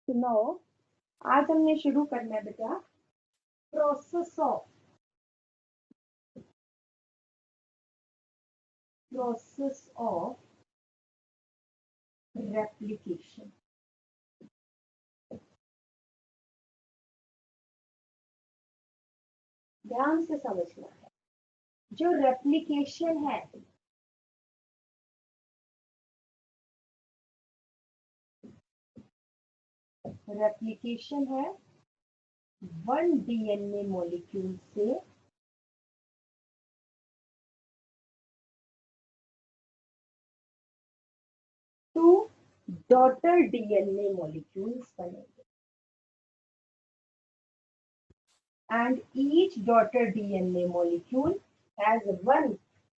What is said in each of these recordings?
सुनो, आज हमने शुरू करना है बेटा प्रोसेस ऑफ रेप्लिकेशन। ध्यान से समझना है, जो रेप्लिकेशन है वन डीएनए मॉलिक्यूल से टू डॉटर डीएनए मॉलिक्यूल्स बनेंगे and each daughter DNA molecule has one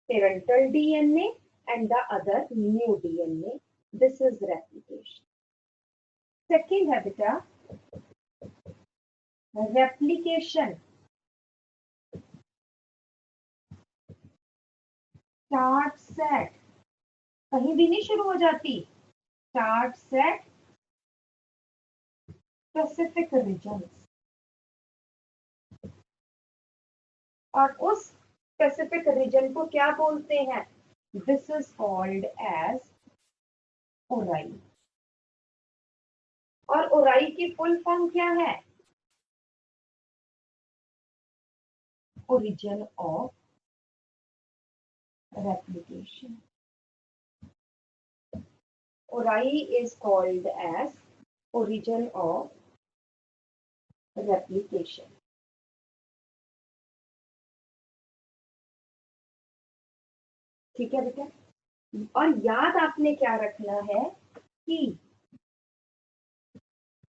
parental DNA and the other new DNA. This is replication. Second है बेटा replication starts at, कहीं भी नहीं शुरू हो जाती, starts at specific regions, और उस स्पेसिफिक रीजन को क्या बोलते हैं? दिस इज कॉल्ड एज ओराई। और ओराई की फुल फॉर्म क्या है? Origin of replication. Ori is called as origin of replication. ठीक है बेटा, और याद आपने क्या रखना है कि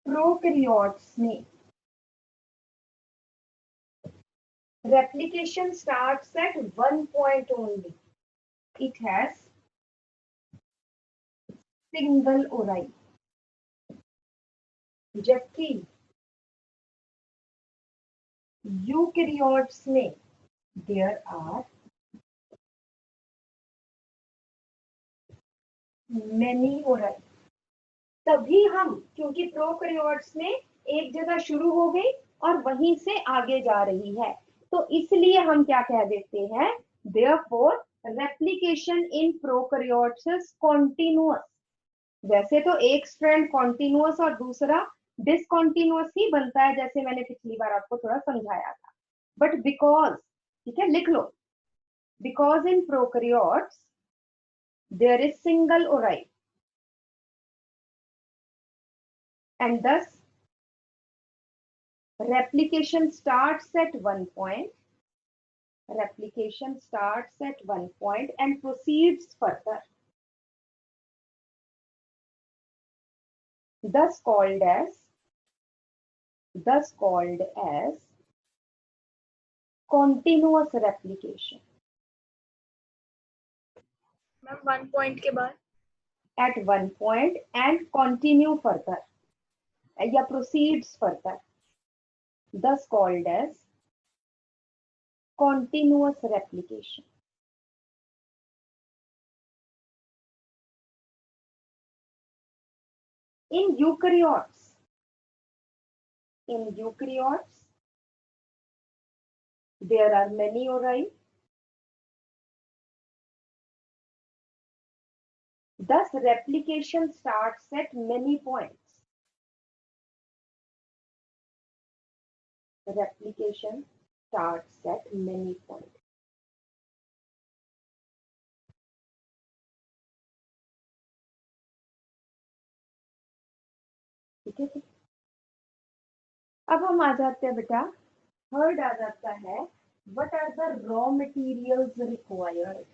प्रोकैरियोट्स में replication starts at one point only. It has single ori. जबकि यूकैरियोट्स में there are many ori. तभी हम, क्योंकि प्रोकैरियोट्स में एक जगह शुरू हो गई और वहीं से आगे जा रही है, तो इसलिए हम क्या कह देते हैं? therefore replication in prokaryotes is continuous. वैसे तो एक स्ट्रैंड कॉन्टिन्यूअस और दूसरा डिसकॉन्टिन्यूअस ही बनता है, जैसे मैंने पिछली बार आपको थोड़ा समझाया था, बट बिकॉज, ठीक है लिख लो, because in prokaryotes there is single ori and thus replication starts at one point, and proceeds further, thus called as continuous replication. Ma'am 1 point के बाद at one point and continue further या proceeds further, thus called as continuous replication. In eukaryotes, there are many ori. Thus replication starts at many points. Replication starts at many points. ठीक है, अब हम आ जाते हैं बेटा, थर्ड आ जाता है, what are the raw materials required?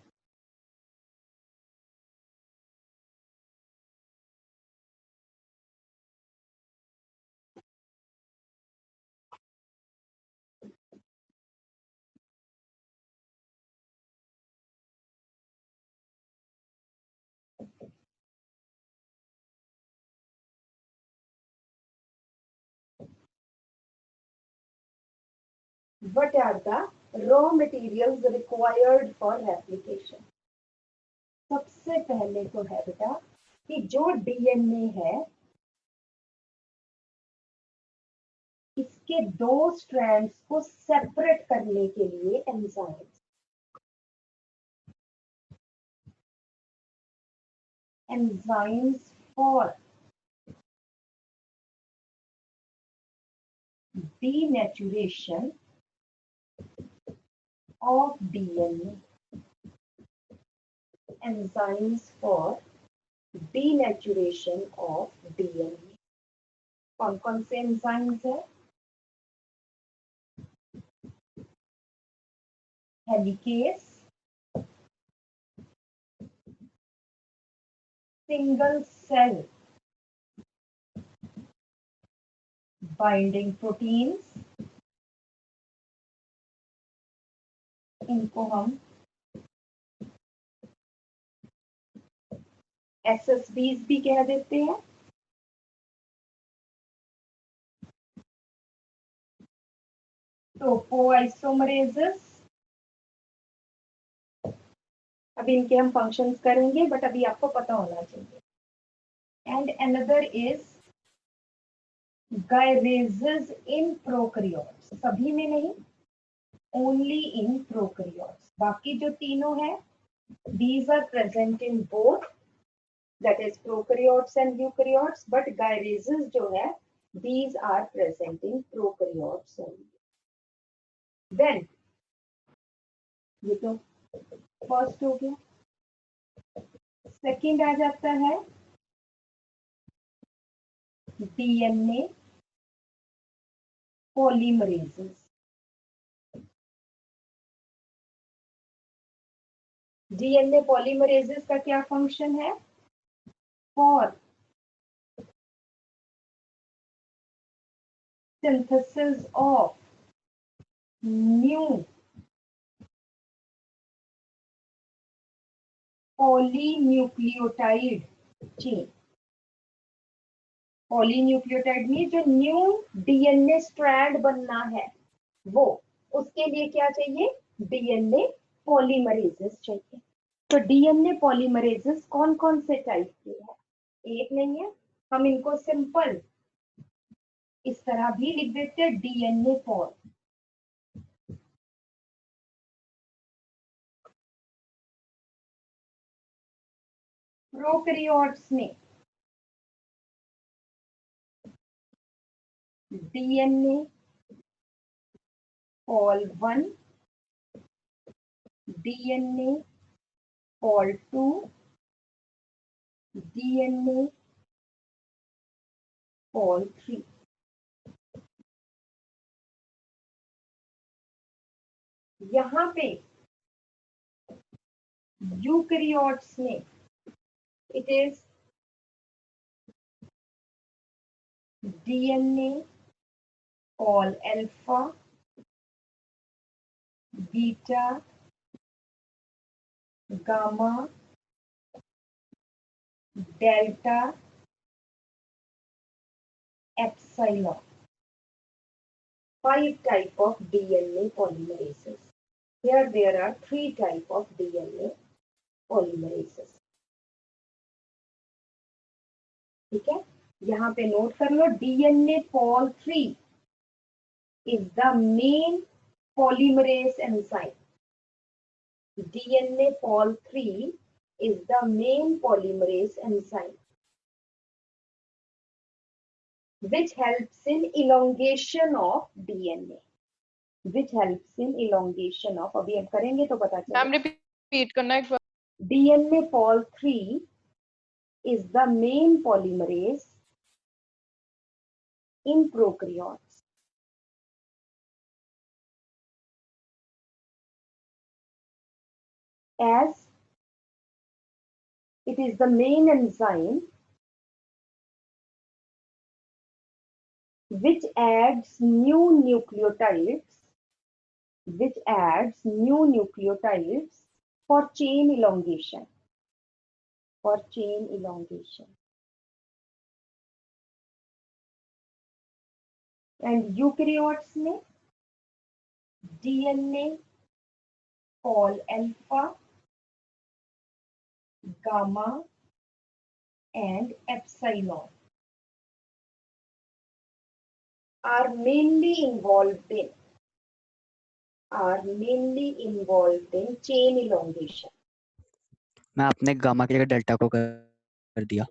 What are the raw materials required for replication? सबसे पहले तो है बेटा कि जो डीएनए है इसके दो स्ट्रैंड्स को सेपरेट करने के लिए enzymes for denaturation of DNA. Enzymes for denaturation of DNA. कौन कौन से एंजाइम्स है? Helicase, single cell binding proteins, इनको हम SSBs भी कह देते हैं। टोपोआइसोमरेजेस, अभी इनके हम फंक्शंस करेंगे बट अभी आपको पता होना चाहिए। And another is gyrases in prokaryotes, सभी में नहीं, ओनली इन प्रोकैरियोट्स। बाकी जो तीनों है these are present in both, that is prokaryotes and eukaryotes, but gyrases जो है these are present in prokaryotes only. Then ये तो फर्स्ट हो गया। सेकंड आ जाता है DNA polymerases। DNA polymerases का क्या फंक्शन है? For synthesis of new polynucleotide chain. Polynucleotide में जो न्यू DNA स्ट्रैंड बनना है वो, उसके लिए क्या चाहिए? DNA पॉलीमरेजेस चाहिए। तो DNA पॉलीमरेजेस कौन कौन से टाइप के हैं? एक नहीं है, हम इनको सिंपल इस तरह भी लिख देते हैं, DNA पॉल। प्रोकैरियोट्स में DNA Paul 1, DNA Paul 2, DNA Paul 3। यहां पे यूकैरियोट्स में it is DNA all alpha, beta, gamma, delta, epsilon. 5 type of DNA polymerases. Here there are 3 type of DNA polymerases. ठीक है, यहाँ पे नोट कर लो, DNA pol 3 is the main polymerase enzyme. DNA pol 3 is the main polymerase enzyme which helps in elongation of DNA. Which helps in elongation of, अभी हम करेंगे तो पता चलेगा। मैम रिपीट करना एक बार। DNA pol 3 is the main polymerase in prokaryotes. As it is the main enzyme which adds new nucleotides for chain elongation. And eukaryotes में DNA pol alpha, gamma and epsilon. are mainly involved in chain elongation. मैं अपने gamma के जगह delta को कर दिया.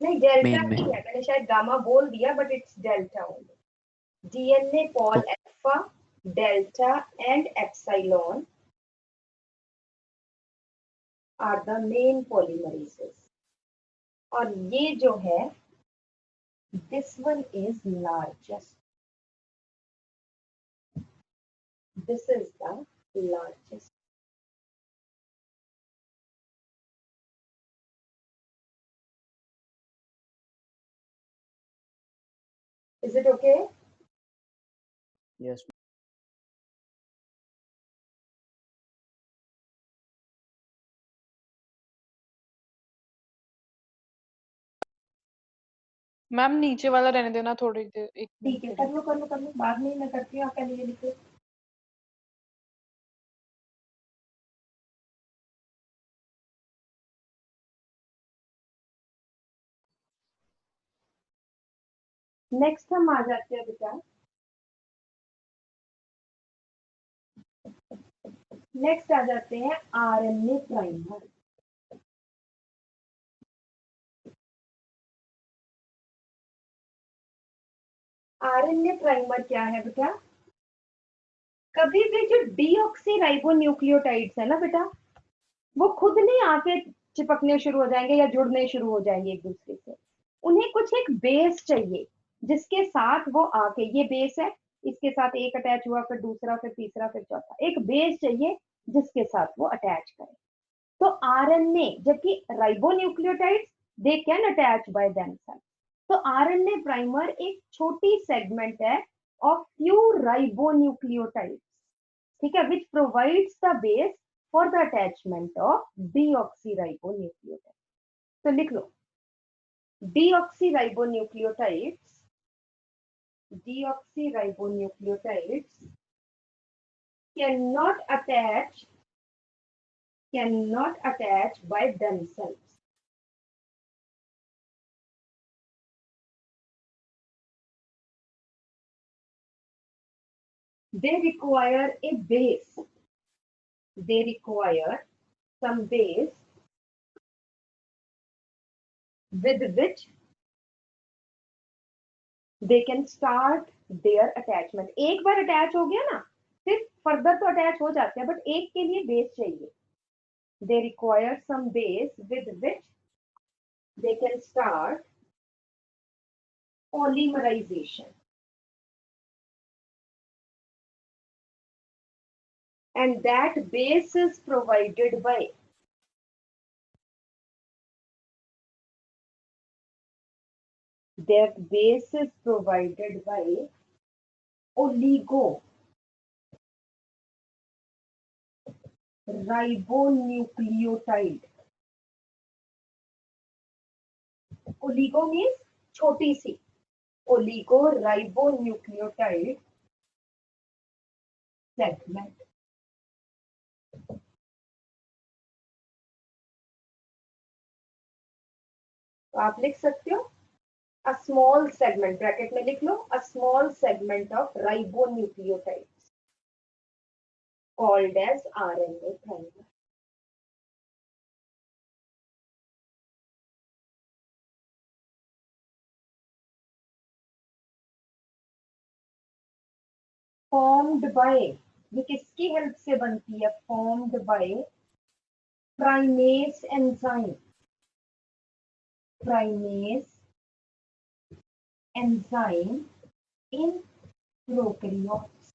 नहीं delta Main में. नहीं है, मैंने शायद गामा बोल दिया but it's delta only. DNA pol alpha, delta and epsilon are the main polymerases. और ये जो है this one is largest. This is the largest. Is it okay? Yes. Ma'am नीचे वाला रहने देना थोड़ी देर. ठीक है, कर लो बाद में मैं करती हूँ. आप पहले ये लिखो. नेक्स्ट हम आ जाते हैं बेटा. नेक्स्ट आ जाते हैं आरएनए प्राइमर. आरएनए प्राइमर क्या है बेटा? कभी भी जो डीऑक्सीराइबोन्यूक्लियोटाइड्स है ना बेटा, वो खुद नहीं आके चिपकने शुरू हो जाएंगे या जुड़ने शुरू हो जाएंगे एक दूसरे से. उन्हें कुछ एक बेस चाहिए जिसके साथ वो आके, ये बेस है, इसके साथ एक अटैच हुआ, फिर दूसरा, फिर तीसरा, फिर चौथा. एक बेस चाहिए जिसके साथ वो अटैच करे. तो आरएनए, जबकि ribonucleotides they can attach by themselves. तो आरएनए प्राइमर एक छोटी सेगमेंट है ऑफ फ्यू राइबोन्यूक्लियोटाइड्स, ठीक है, which provides the base for the attachment of deoxyribonucleotides. तो लिख लो deoxyribonucleotides cannot attach by themselves. They require a base. They require some base with which they can start their attachment. एक बार attach हो गया ना, फिर further तो attach हो जाते हैं, बट एक के लिए बेस चाहिए. They require some base with which they can start polymerization. And that base is provided by oligo-ribonucleotide. Oligo means छोटी सी. Oligo-ribonucleotide segment. तो आप लिख सकते हो a small segment, ब्रैकेट में लिख लो, a small segment of ribonucleotides called as RNA primer. Formed by, ये किसकी हेल्प से बनती है? Formed by primase enzyme. Primase enzyme in prokaryotes.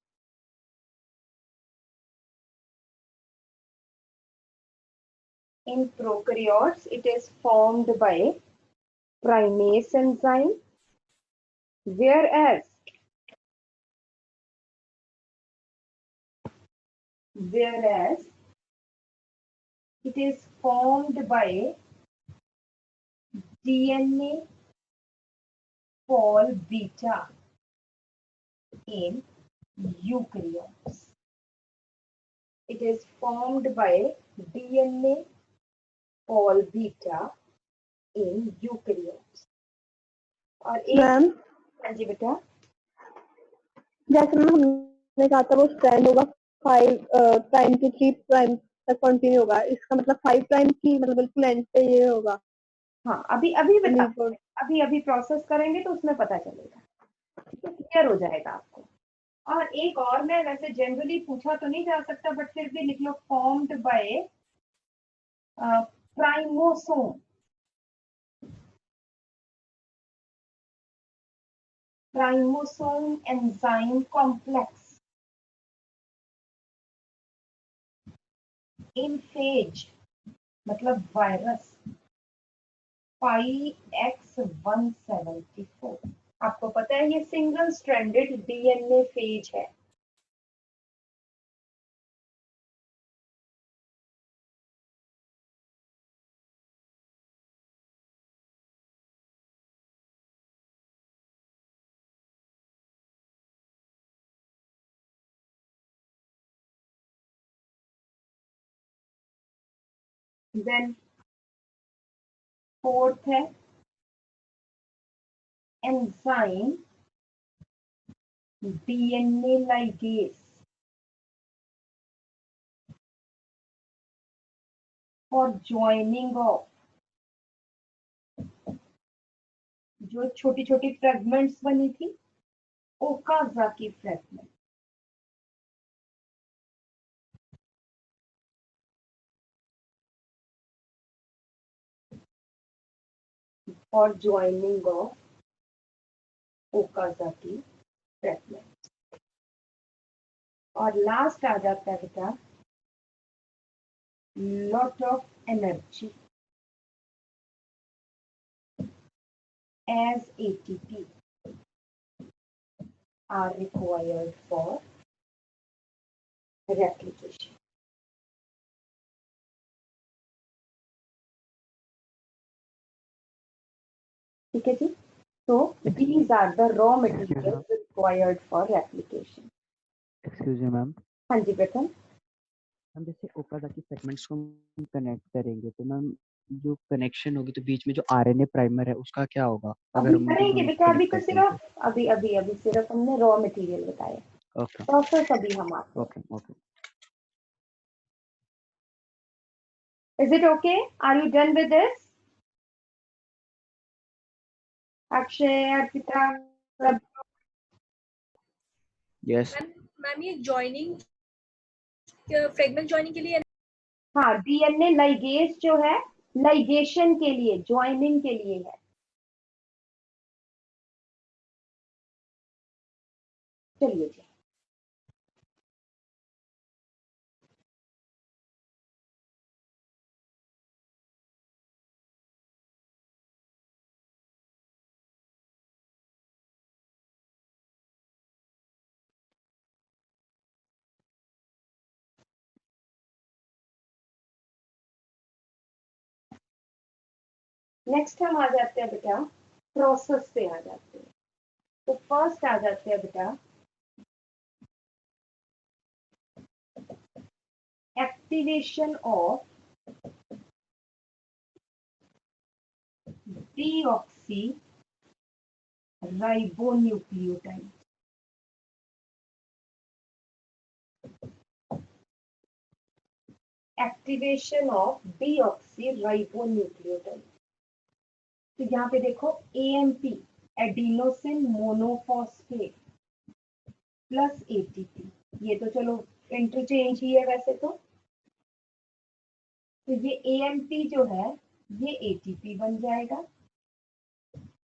In prokaryotes, it is formed by primase enzyme, whereas it is formed by DNA Pol beta in eukaryotes. It is formed by DNA Pol beta in eukaryotes. और एक, हाँ जी बेटा, जैसे ma'am हमने कहा था वो strand होगा 5 प्राइम टू 3 प्राइम तक कंटिन्यू होगा, इसका मतलब 5 प्राइम की मतलब बिल्कुल एंड पे ये होगा। हाँ अभी अभी बता, लीड अभी प्रोसेस करेंगे तो उसमें पता चलेगा, तो क्लियर हो जाएगा आपको। और एक और, मैं वैसे जनरली पूछा तो नहीं जा सकता बट फिर भी लिख लो, formed by primosome. Primosome enzyme complex in phage, मतलब वायरस 5X174। आपको पता है ये सिंगल स्ट्रैंडेड डीएनए फेज है। देन फोर्थ है enzyme DNA ligase for joining of, जो छोटी छोटी फ्रेगमेंट्स बनी थी, ओकाज़ाकी फ्रेगमेंट, और ज्वाइनिंग ऑफ ओकाज़ाकी फ्रेगमेंट। और लास्ट आ जाता है बेटा lot of energy as ATP are required for replication. ठीक है जी, so these are the raw materials required for replication. Excuse me ma'am. हाँ जी बेटा, हम जैसे ओकाज़ाकी फ्रेगमेंट्स को हम कनेक्ट करेंगे तो मैम जो कनेक्शन होगी तो बीच में जो आरएनए प्राइमर है उसका क्या होगा अभी अगर हम करेंगे दोनों बेटा, अभी connect तो करते हैं सिर्फ अभी सिर्फ हमने रॉ मटेरियल बताया, तो? ओके प्रोसेस अभी हम आते हैं। Okay okay. Is it okay? Are you done with this? Akshay, Arpita, सब? यस मैम ये जॉइनिंग फ्रेगमेंट जॉइनिंग के लिए हाँ, डीएनए लाइगेज जो है लाइगेशन के लिए, ज्वाइनिंग के लिए है। चलिए जी, नेक्स्ट हम आ जाते हैं बेटा प्रोसेस पे आ जाते हैं। तो फर्स्ट आ जाते हैं बेटा activation of deoxy ribonucleotide. Activation of deoxy ribonucleotide. तो यहाँ पे देखो AMP, adenosine monophosphate plus ATP, ये तो चलो इंटरचेंज ही है वैसे तो ये एएमपी जो है ये एटीपी बन जाएगा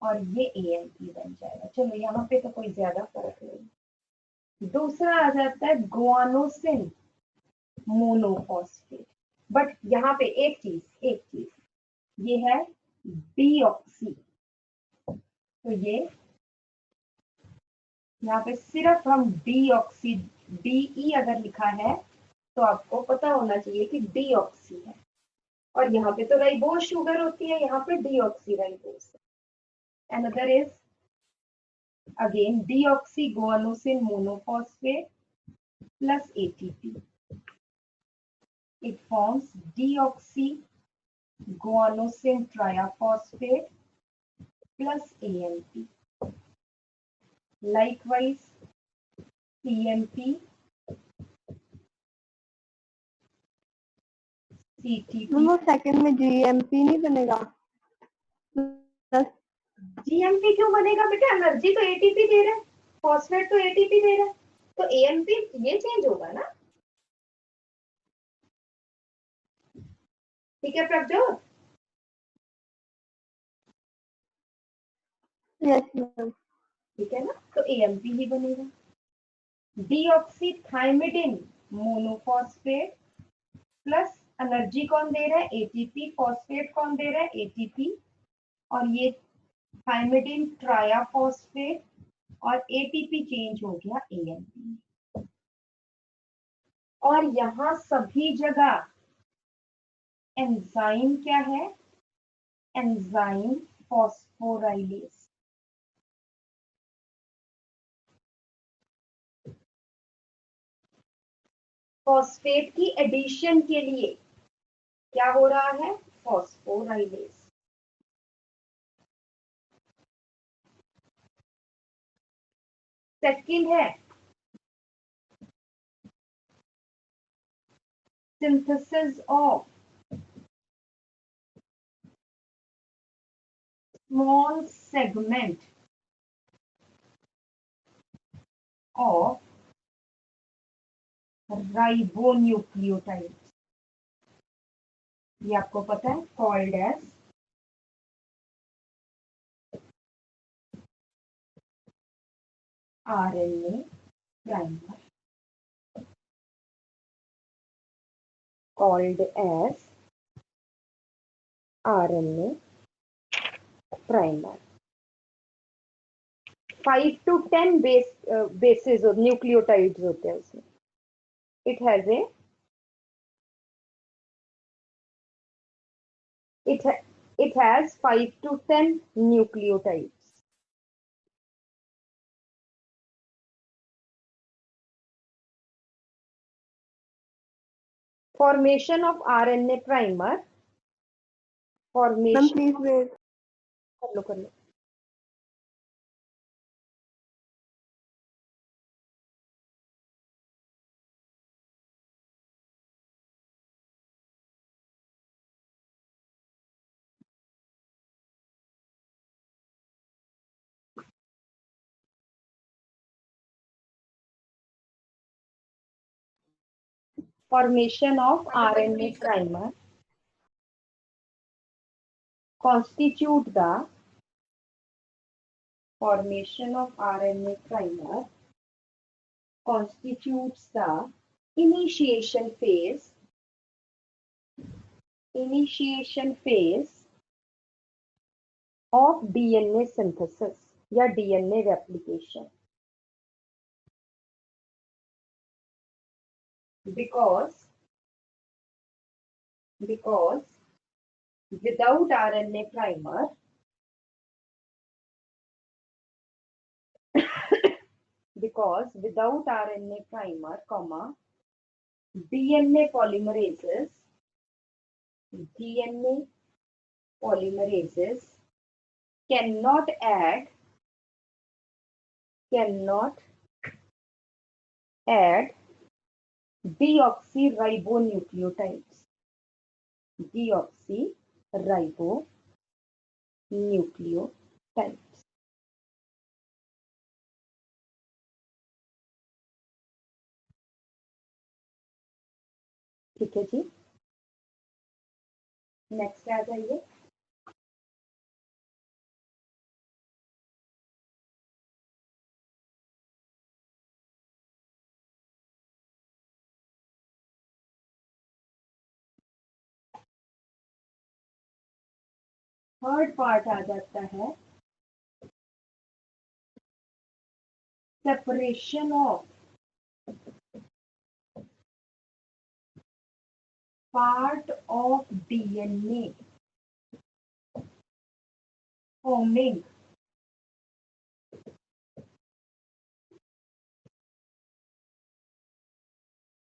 और ये एएमपी बन जाएगा। चलो यहाँ पे तो कोई ज्यादा फर्क नहीं। दूसरा आ जाता है गुआनोसिन मोनोफॉस्फेट, बट यहाँ पे एक चीज ये है डीऑक्सी, तो ये यहाँ पे सिर्फ हम डीऑक्सी, डीई अगर लिखा है तो आपको पता होना चाहिए कि डीऑक्सी है, और यहाँ पे तो राइबोज शुगर होती है, यहाँ पे डीऑक्सी राइबोज है। Another is again deoxy guanosine monophosphate plus ATP, it forms deoxy guanosin triphosphate plus AMP. Likewise CMP, CTP। वो सेकंड में GMP नहीं बनेगा? प्लस GMP क्यों बनेगा बेटा? एनर्जी तो ATP दे रहा है, फॉस्फेट तो ATP दे रहा है, तो AMP ये चेंज होगा ना। ठीक है प्रभजोत? Yes ma'am. ठीक है ना, तो AMP ही बनेगा। डीऑक्सीथाइमिडिन मोनोफॉस्फेट प्लस एनर्जी कौन दे रहा है? ATP। फॉस्फेट कौन दे रहा है? ATP। और ये थाइमिडिन ट्रायाफॉस्फेट और ATP चेंज हो गया AMP। और यहां सभी जगह एंजाइम क्या है? Enzyme phosphorylase. फॉस्फेट की एडिशन के लिए क्या हो रहा है? फॉस्फोराइलेज। सेकंड है synthesis of small segment of ribonucleotides। ये आपको पता है, called as RNA primer। called as RNA primer। 5 to 10 bases of nucleotides होते हैं उसमें। It has 5 to 10 nucleotides। Formation of RNA primer। Ma'am Formation please wait. कर लो। Formation of RNA primer constitute the formation of RNA primer constitutes the initiation phase of DNA synthesis या DNA replication, because without RNA primer comma, DNA polymerases cannot add deoxyribonucleotides। ठीक है जी, next आ जाइए। Third part आ जाता है separation of part of DNA forming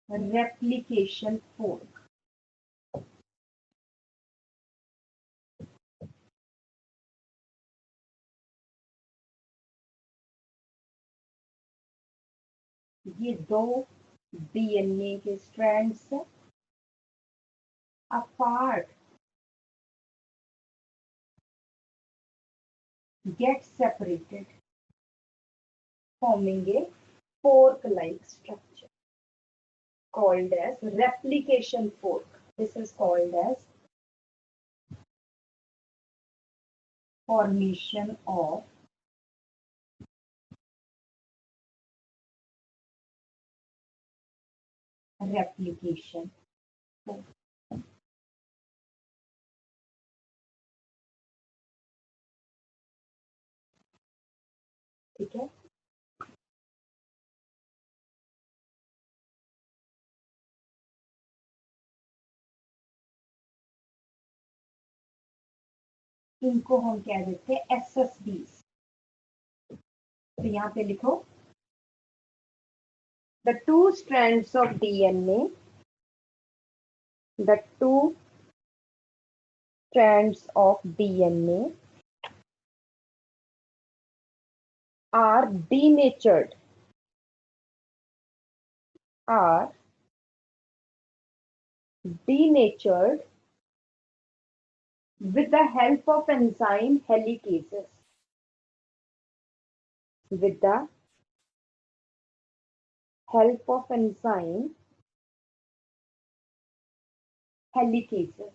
replication fork। ये दो DNA के strands है, apart get separated, forming a fork-like structure called as replication fork. This is called as formation of replication fork. ठीक है, इनको हम कह देते हैं SSBs. तो यहाँ पे लिखो the two strands of DNA, the two strands of DNA are denatured, with the help of enzyme helicases. With the help of enzyme helicases.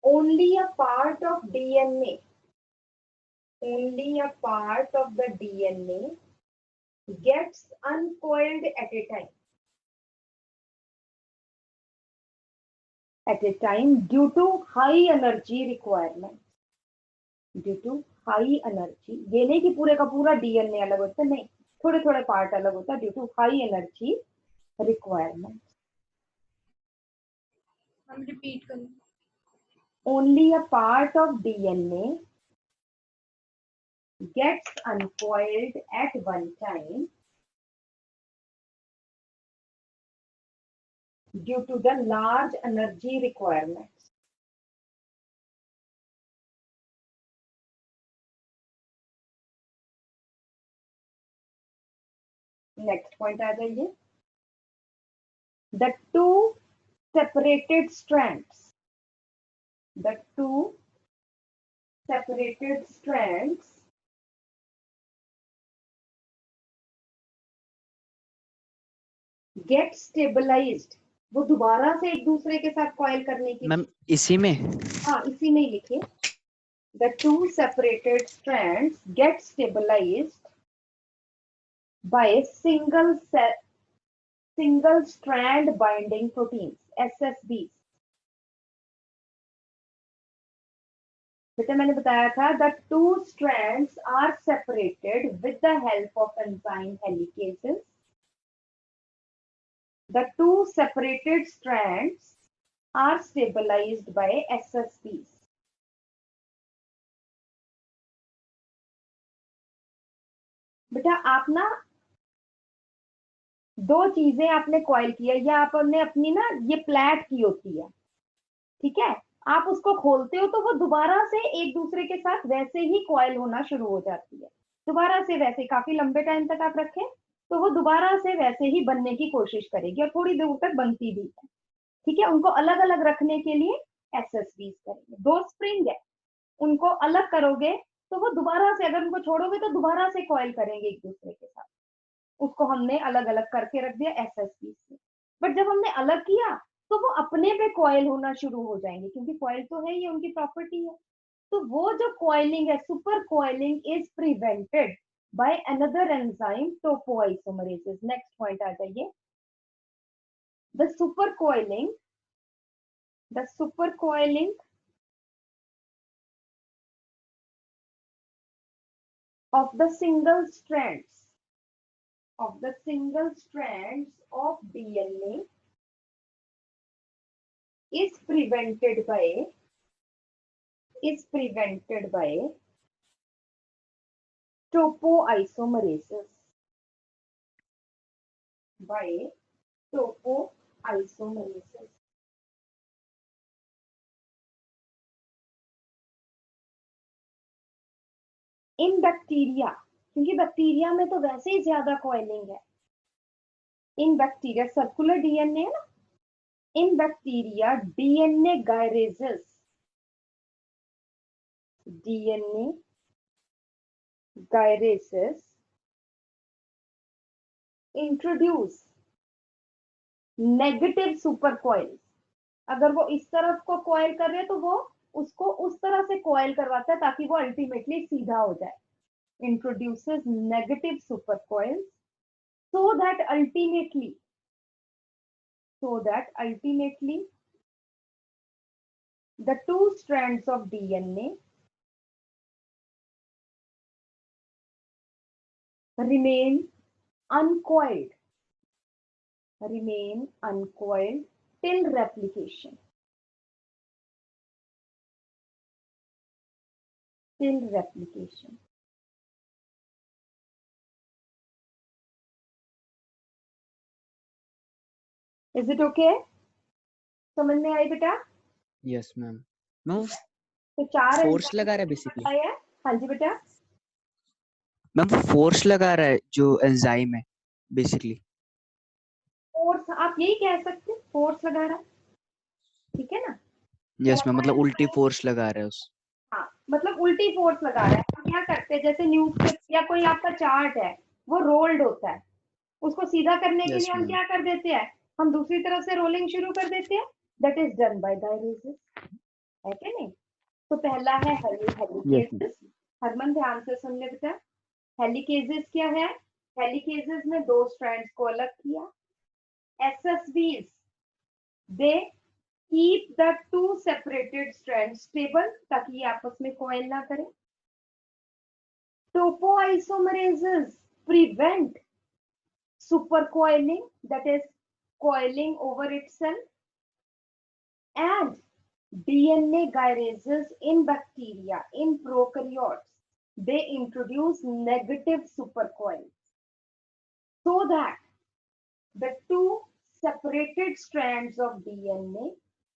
Only a part of DNA, only a part of the DNA gets uncoiled at a time. At a time due to high energy requirements. Due to high energy, ये नहीं कि पूरे का पूरा DNA अलग होता है, नहीं, थोड़े थोड़े पार्ट अलग होता है due to high energy requirement. हम रिपीट करें. Only a part of DNA gets uncoiled at one time due to the large energy requirements. Next point आ जाइए. The two separated strands. The two separated strands get stabilized. वो दोबारा से एक दूसरे के साथ कॉइल करने की. मैम इसी में, हाँ इसी में ही लिखिए. The two separated strands get stabilized by single strand binding proteins, SSBs. बेटा मैंने बताया था that two strands are separated with the help of enzyme helicases. The two separated strands are stabilized by SSBs. बेटा आप ना दो चीजें आपने कॉइल किया या आपने अपनी ना ये प्लेट की होती है, ठीक है, आप उसको खोलते हो तो वो दोबारा से एक दूसरे के साथ वैसे ही कॉइल होना शुरू हो जाती है. दोबारा से वैसे काफी लंबे टाइम तक आप रखें तो वो दोबारा से वैसे ही बनने की कोशिश करेगी और थोड़ी दूर तक बनती भी है. ठीक है, उनको अलग अलग रखने के लिए SSBs करेंगे. दो स्प्रिंग है, उनको अलग करोगे तो वो दोबारा से, अगर उनको छोड़ोगे तो दोबारा से कॉइल करेंगे एक दूसरे के साथ. उसको हमने अलग अलग करके रख दिया SSBs से. बट जब हमने अलग किया तो वो अपने पे कॉइल होना शुरू हो जाएंगे, क्योंकि कॉइल तो है, ये उनकी प्रॉपर्टी है. तो वो जो कॉइलिंग है, super coiling is prevented by another enzyme topoisomerases. Next point आ जाइए. The super coiling of the single strands of DNA is prevented by topoisomerases. By topoisomerases. In bacteria, क्योंकि बैक्टीरिया में तो वैसे ही ज्यादा कॉइलिंग है. इन बैक्टीरिया सर्कुलर डीएनए है ना, in bacteria DNA gyrases, DNA gyrases introduce negative super coil. अगर वो इस तरफ को कॉइल कर रहे हैं तो वो उसको उस तरह से कॉइल करवाता है ताकि वो अल्टीमेटली सीधा हो जाए. Introduces negative super coils so that ultimately the two strands of DNA remain uncoiled till replication. Is it okay? समझ में आई बेटा? Yes ma'am. मैम तो चार फोर्स लगा रहा है बेसिकली. है. हाँ जी बेटा. मैम वो फोर्स लगा रहा है जो एंजाइम है बेसिकली. फोर्स आप यही कह सकते हैं, फोर्स लगा रहा है. ठीक है ना? यस मैम, मतलब उल्टी फोर्स लगा रहा है उस. हाँ, मतलब उल्टी फोर्स लगा रहा है. हम क्या करते हैं, जैसे न्यूज या कोई आपका चार्ट है वो रोल्ड होता है, उसको सीधा करने के Yes, लिए हम ma'am. क्या कर देते हैं, हम दूसरी तरफ से रोलिंग शुरू कर देते हैं. दैट इज डन बाय गायरेजेस, है कि नहीं? तो पहला है हेलिकेजेस. हरमन ध्यान से सुन ले बेटा. हेलिकेजेस क्या है? हेलिकेजेस में दो स्ट्रैंड्स को अलग किया. SSBs they keep the two separated strands stable ताकि ये आपस में कॉइल ना करें. Topoisomerases prevent supercoiling, that is coiling over itself, and DNA gyrases in bacteria, in prokaryotes, they introduce negative supercoils so that the two separated strands of DNA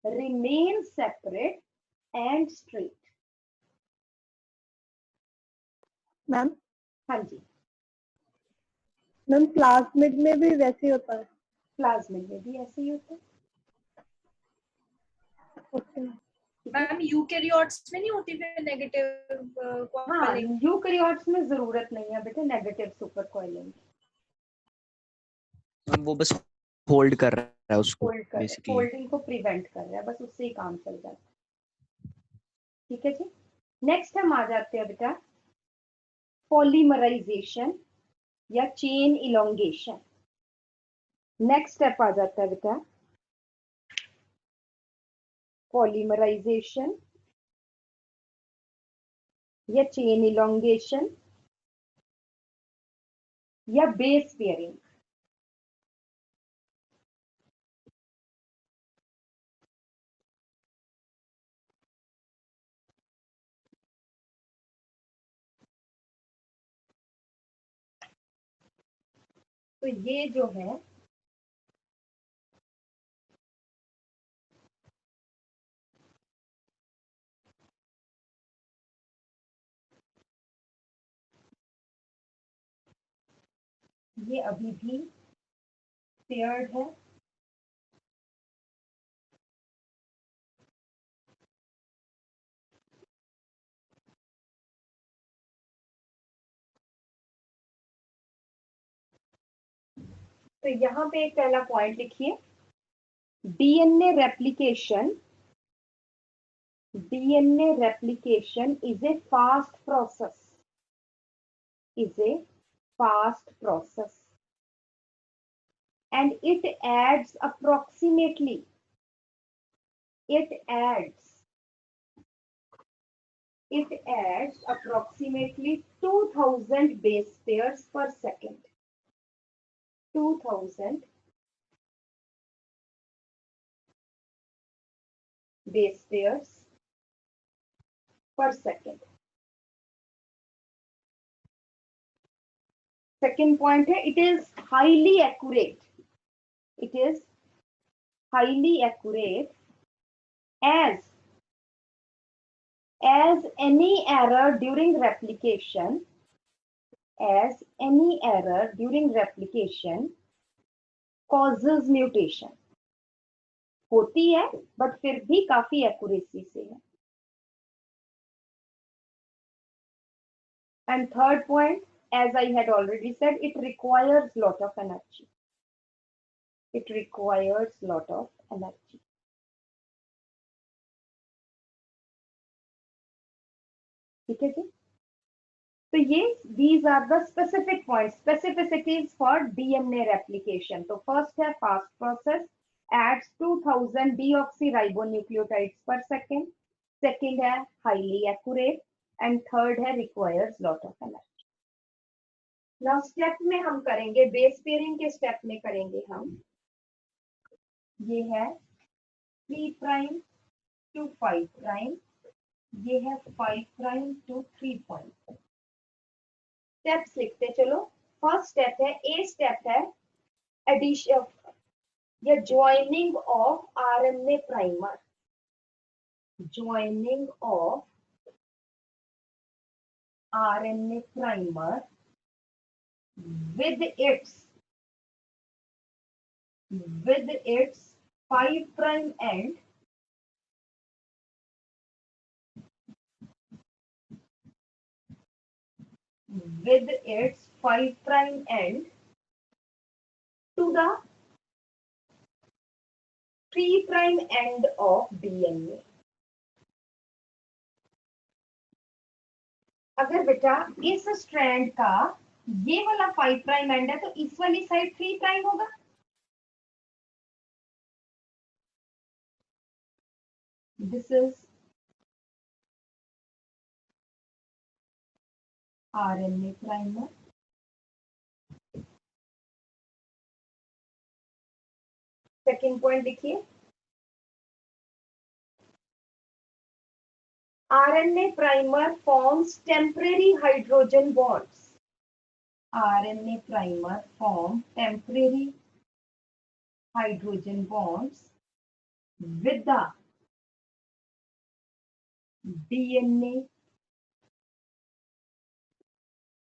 remain separate and straight. Ma'am हाँ जी, ma'am plasmid में भी वैसे ही होता है. Plasmid में भी ऐसे ही होता है. ओके. मैम यूकैरियोट्स में नहीं होती फिर नेगेटिव हाँ, कॉइलिंग? यूकैरियोट्स में जरूरत नहीं है बेटे नेगेटिव सुपर कॉइलिंग. वो बस होल्ड कर रहा है उसको बेसिकली. होल्डिंग को प्रिवेंट कर रहा है, बस उससे ही काम चल जाता है. ठीक है जी. नेक्स्ट हम आ जाते हैं बेटा पॉलीमराइजेशन या चेन इलोंगेशन. नेक्स्ट स्टेप आ जाता है बेटा पॉलीमराइजेशन या चेन इलोंगेशन या बेस पेयरिंग. तो ये जो है ये अभी भी पेयर्ड है. तो यहाँ पे एक पहला पॉइंट लिखिए, DNA replication is a fast process and it adds approximately 2000 base pairs per second. 2000 base pairs per second. Second point है it is highly accurate, it is highly accurate as any error during replication, as any error during replication causes mutation. होती है but फिर भी काफी accuracy से है. And third point, as I had already said, it requires lot of energy. It requires lot of energy. ठीक है जी. तो ये these are the specific points, specificities for DNA replication. तो first है fast process, adds 2000 deoxyribonucleotides per second. Second है highly accurate, and third है requires lot of energy. Now step में हम करेंगे base pairing के step में करेंगे हम. ये है 3 prime to 5 prime. ये है 5 prime to 3 prime. स्टेप्स लिखते चलो. फर्स्ट स्टेप है, ए स्टेप है एडिशन या joining of RNA primer, joining of RNA primer with its 5 prime end with its 5 prime end to the 3 prime end of DNA. अगर बेटा इस strand का ये वाला 5 प्राइम एंड है तो इस वाली साइड 3 प्राइम होगा. This is RNA primer. Second point देखिए, RNA primer forms temporary hydrogen bonds. RNA primer form temporary hydrogen bonds with the DNA,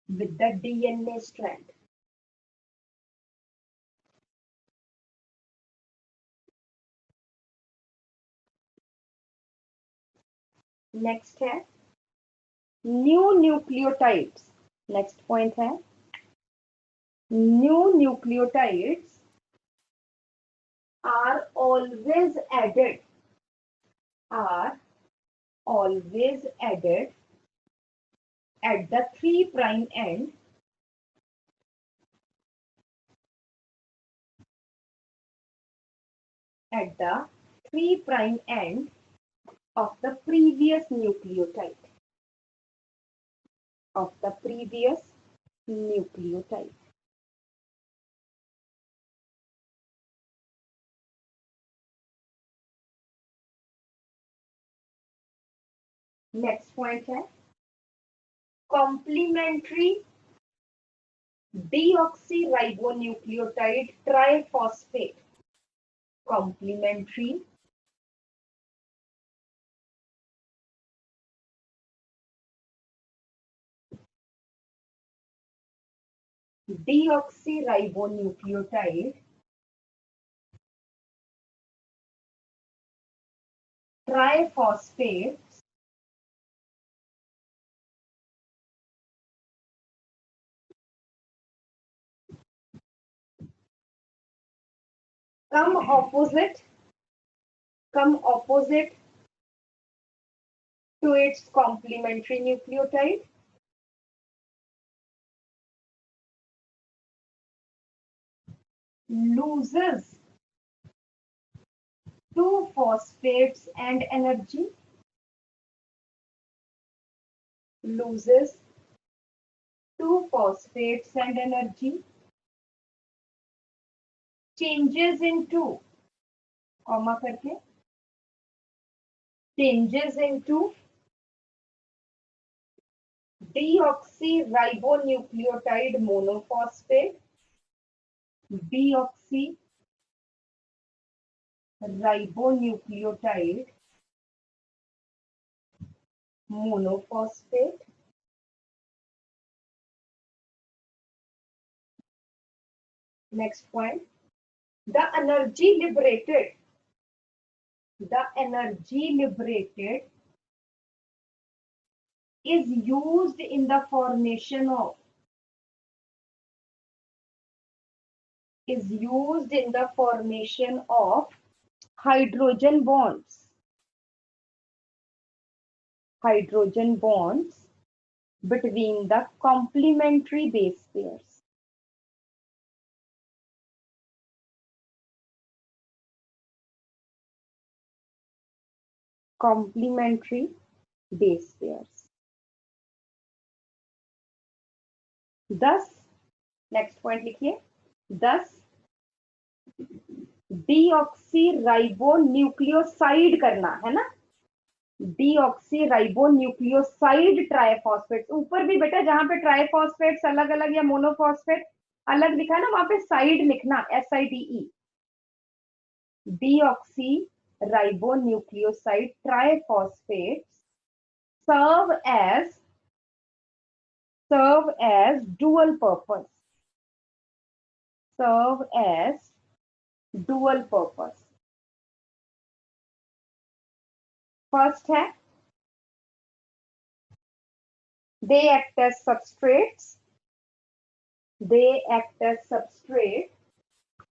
with the DNA strand. Next है न्यू न्यूक्लियोटाइड्स. नेक्स्ट पॉइंट है new nucleotides are always added, are always added at the 3 prime end at the 3 prime end of the previous nucleotide, of the previous nucleotide. Next point है complementary deoxyribonucleotide triphosphate. Complementary deoxyribonucleotide triphosphate come opposite to its complementary nucleotide. Loses 2 phosphates and energy. Loses 2 phosphates and energy. Changes into, comma करके, changes into deoxyribonucleotide monophosphate, deoxyribonucleotide monophosphate. Next point, the energy liberated is used in the formation of hydrogen bonds between the complementary base pairs. Complementary base pairs. Thus, next point लिखिए, thus deoxyribonucleoside करना है ना, deoxyribonucleoside triphosphate. ऊपर भी बेटा जहां पे ट्राइफॉस्फेट्स अलग अलग या मोनोफॉस्फेट अलग लिखा है ना, वहां पे साइड लिखना, SIDE. deoxyribonucleoside triphosphates serve as dual purpose. First है, they act as substrates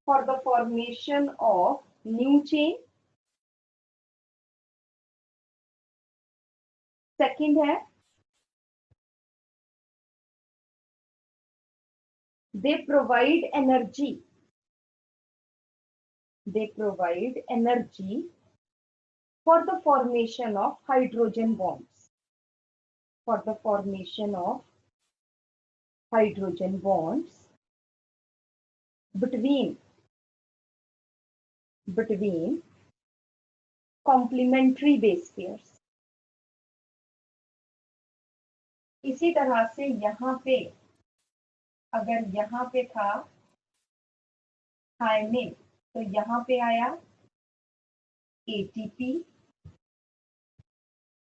for the formation of new chain. Second है, they provide energy for the formation of hydrogen bonds. Between complementary base pairs. इसी तरह से यहाँ पे, अगर यहाँ पे था थायमिन, तो यहाँ पे आया ATP,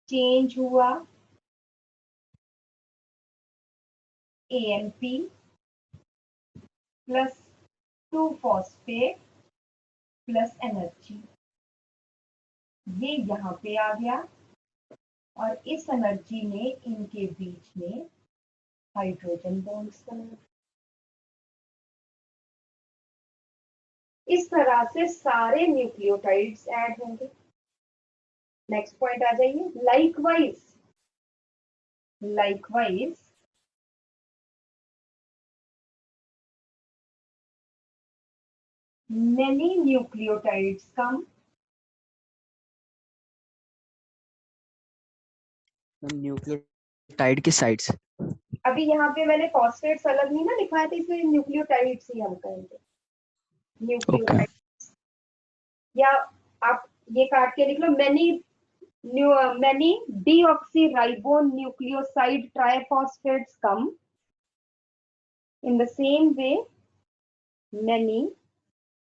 चेंज हुआ ANP प्लस 2-फॉस्फेट प्लस एनर्जी. ये यहाँ पे आ गया और इस एनर्जी ने इनके बीच में हाइड्रोजन बॉन्ड्स बनाए. इस तरह से सारे न्यूक्लियोटाइड्स ऐड होंगे. नेक्स्ट पॉइंट आ जाइए. Likewise many nucleotides come. Nucleotide की साइड्स. अभी यहाँ पे मैंने फॉस्फेट्स अलग नहीं ना लिखा था, इसलिए न्यूक्लियोटाइड्स ही हम कहेंगे. न्यूक्लियोटाइड्स या आप ये काट के लिख लो, many deoxyribonucleoside triphosphates come. In the same way, many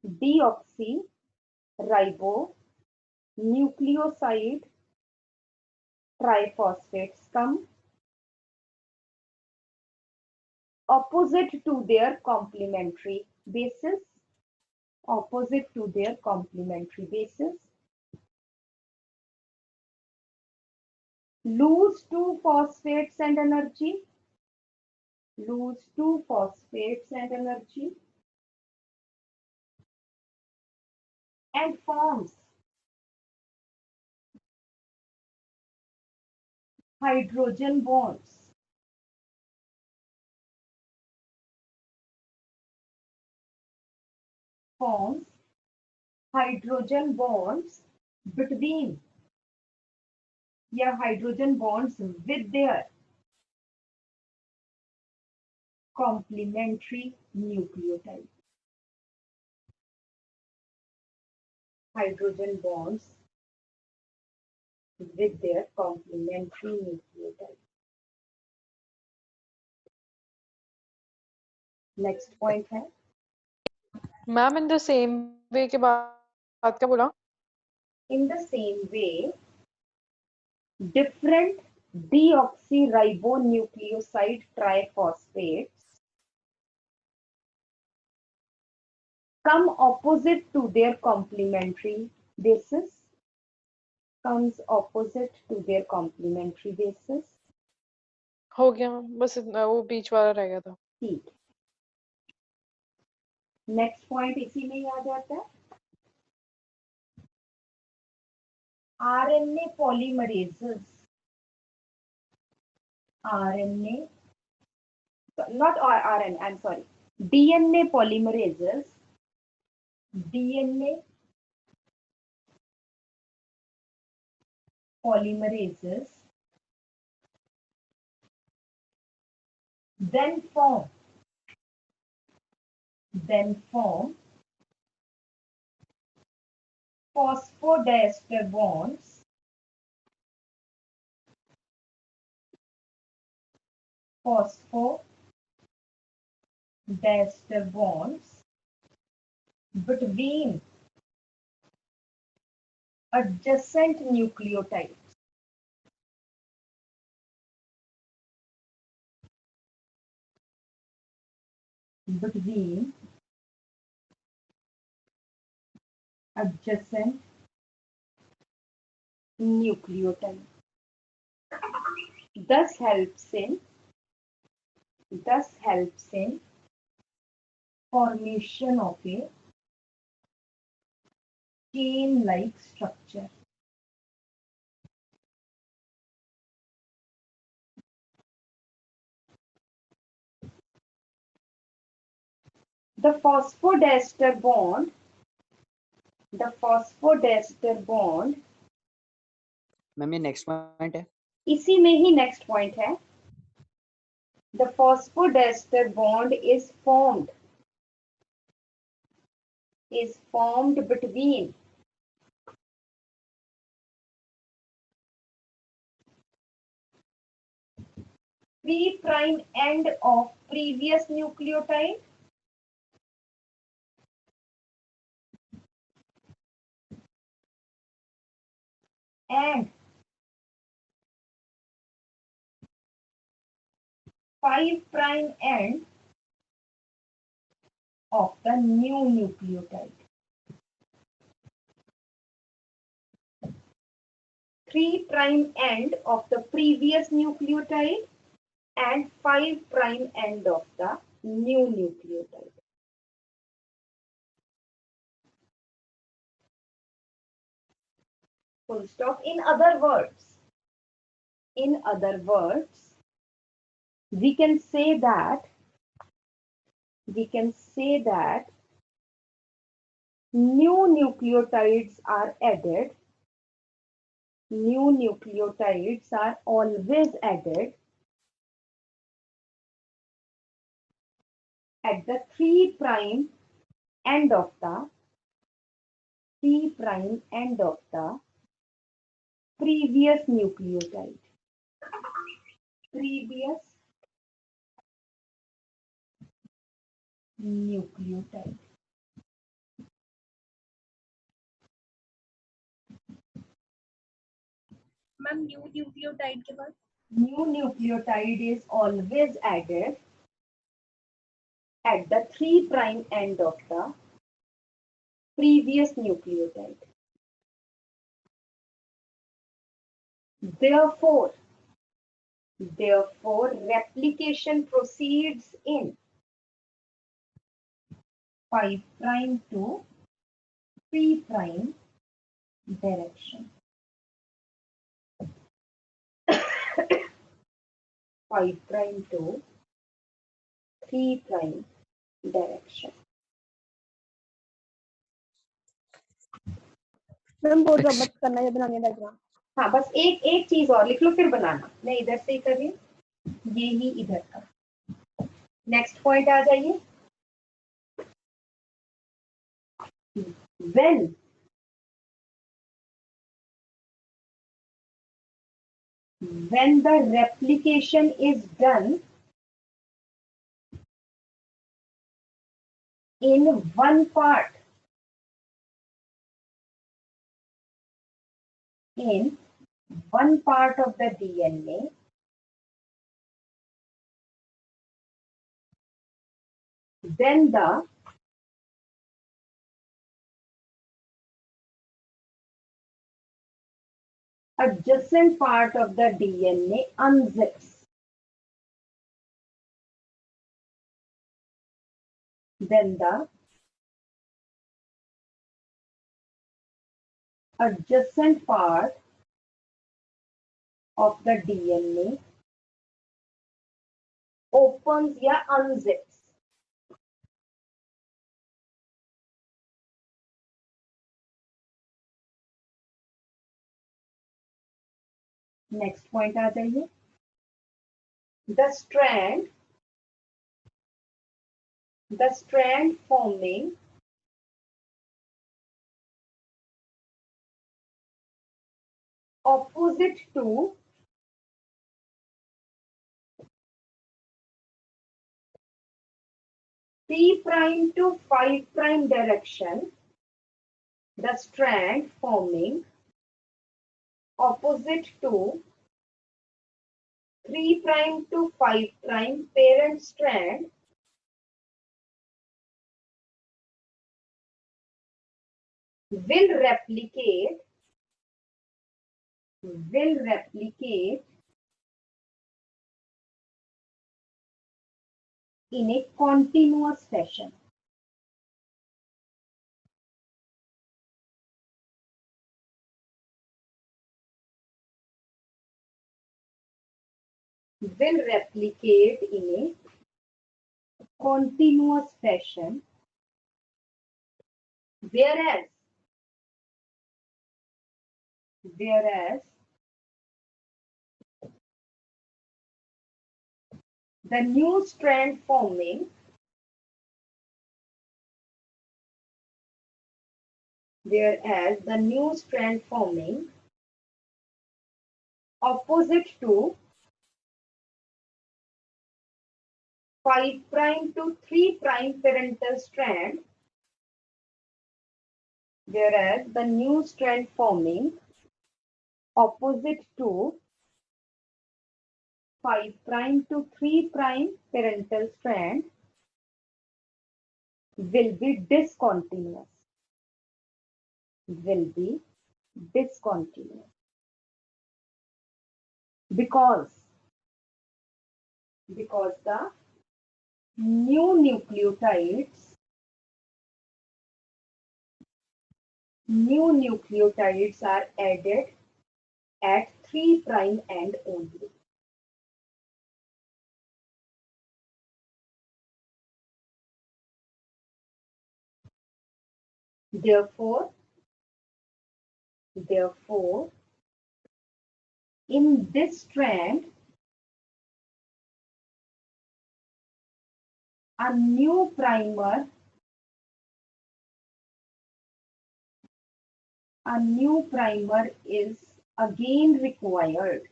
deoxyribonucleoside triphosphates come opposite to their complementary bases. Lose 2-phosphates and energy. And forms hydrogen bonds. Between hydrogen bonds with their complementary nucleotide. Hydrogen bonds with their complementary nucleotide. Next point है ma'am in the same way के बाद क्या बोला? in the same way different deoxyribonucleoside triphosphates come opposite to their complementary bases comes opposite to their complementary bases हो गया ma'am, बस इतना, वो बीच वाला रह गया था। ठीक नेक्स्ट पॉइंट इसी में ही आ जाता है RNA polymerases RNA not RNA I'm sorry DNA polymerases DNA polymerases then form phosphodiester bonds phosphodiester bonds between adjacent nucleotides between adjacent nucleotides thus helps in formation of a chain-like structure. The phosphodiester bond ma'am ये next point है। इसी में ही next point है the phosphodiester bond is formed between three prime end of previous nucleotide and 5 prime end of the new nucleotide. 3 prime end of the previous nucleotide and 5 prime end of the new nucleotide. Full stop. In other words, we can say that new nucleotides are added. New nucleotides are always added at the 3 prime end of the previous nucleotide. Ma'am new nucleotide के बाद New nucleotide is always added at the 3 prime end of the previous nucleotide. Therefore, replication proceeds in 5 prime to 3 prime direction. 5 prime to 3 prime direction. Ma'am board drop मत करना, ये बनानी है diagram. हाँ बस एक चीज और लिख लो फिर बनाना। मैं इधर से ही कर रही हूँ, ये ही इधर का। नेक्स्ट पॉइंट आ जाइए। when the replication is done in one part, in one part of the DNA, then the adjacent part of the DNA unzips. Then the adjacent part of the DNA opens या unzips. Next point आ जाइए. The strand forming opposite to P' to 5' direction, the strand forming opposite to 3' to 5' parent strand will replicate in a continuous fashion. Will replicate in a continuous fashion, whereas the new strand forming opposite to 5' to 3' parental strand, whereas the new strand forming opposite to 5' to 3' parental strand will be discontinuous. Because the new nucleotides are added at 3' end only. Therefore, in this strand, a new primer is again required.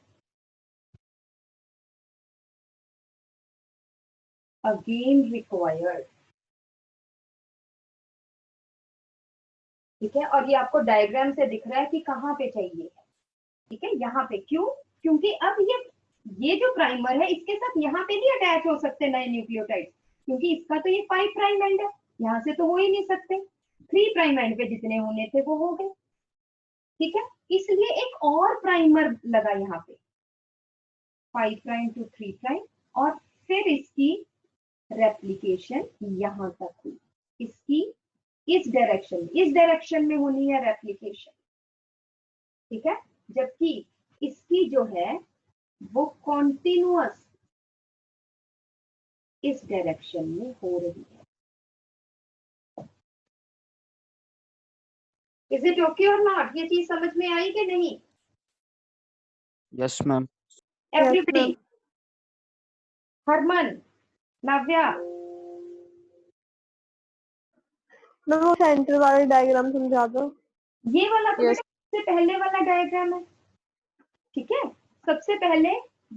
ठीक है, और ये आपको diagram से दिख रहा है कि कहाँ पे चाहिए. ठीक है, यहाँ पे. क्यों? क्योंकि अब ये जो प्राइमर है इसके साथ यहाँ पे नहीं अटैच हो सकते नए न्यूक्लियोटाइड, क्योंकि इसका तो ये 5' एंड है, यहाँ से तो हो ही नहीं सकते. 3' एंड पे जितने होने थे वो हो गए. ठीक है, इसलिए एक और प्राइमर लगा यहाँ पे 5' to 3', और फिर इसकी रेप्लिकेशन यहाँ तक हुई. इसकी इस डायरेक्शन में होनी है रेप्लिकेशन. ठीक है, जबकि इसकी जो है वो कॉन्टिन्यूअस इस डायरेक्शन में हो रही है. इज इट ओके और नॉट? ये चीज समझ में आई कि नहीं? Yes ma'am. एवरीबॉडी, हरमन, नव्या, वो सेंटर वाला डायग्राम समझा दो. ये वाला तो Yes. सबसे पहले वाला डायग्राम है. ठीक है, सबसे पहले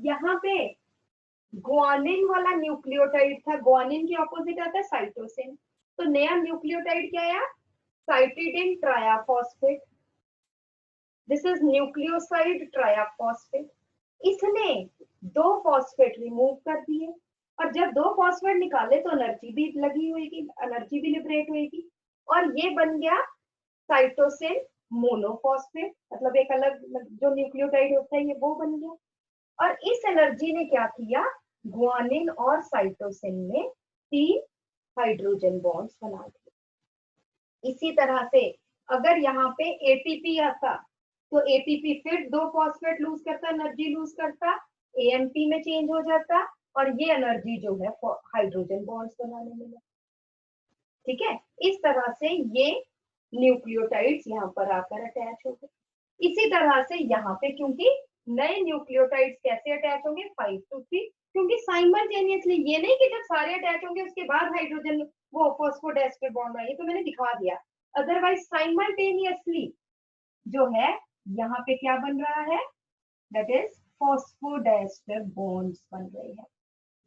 यहाँ पे ग्वानिन वाला न्यूक्लियोटाइड था. ग्वानिन के ऑपोजिट आता है साइटोसिन. तो नया न्यूक्लियोटाइड क्या आया? Cytidine triphosphate. This is nucleoside triphosphate. इसने 2 फॉस्फेट रिमूव कर दिए, और जब 2 फॉस्फेट निकाले तो एनर्जी भी लगी होगी, एनर्जी भी लिबरेट होगी, और ये बन गया साइटोसिन मोनोफॉस्फेट। मतलब एक अलग जो न्यूक्लियोटाइड होता है ये वो बन गया। और इस एनर्जी ने क्या किया? गुआनिन और साइटोसिन में 3 हाइड्रोजन बॉन्ड्स बना दिए। इसी तरह से अगर यहाँ पे एटीपी आता तो एटीपी फिर 2 फॉस्फेट लूज करता, एनर्जी लूज करता, एएमपी में चेंज हो जाता, और ये एनर्जी जो है हाइड्रोजन बॉन्ड्स बनाने में। ठीक है, इस तरह से ये न्यूक्लियोटाइड्स यहाँ पर आकर अटैच हो गए। इसी तरह से यहाँ पे क्योंकि नए न्यूक्लियोटाइड्स कैसे अटैच होंगे? 5 to 3, क्योंकि साइमल्टेनियसली, ये नहीं कि जब सारे अटैच होंगे उसके बाद हाइड्रोजन वो फॉस्फोडाइस्टर बॉन्ड आएंगे, तो मैंने दिखा दिया। अदरवाइज साइमल्टेनियसली जो है यहाँ पे क्या बन रहा है? दैट इज फॉस्फोडाइस्टर बॉन्ड्स बन रहे हैं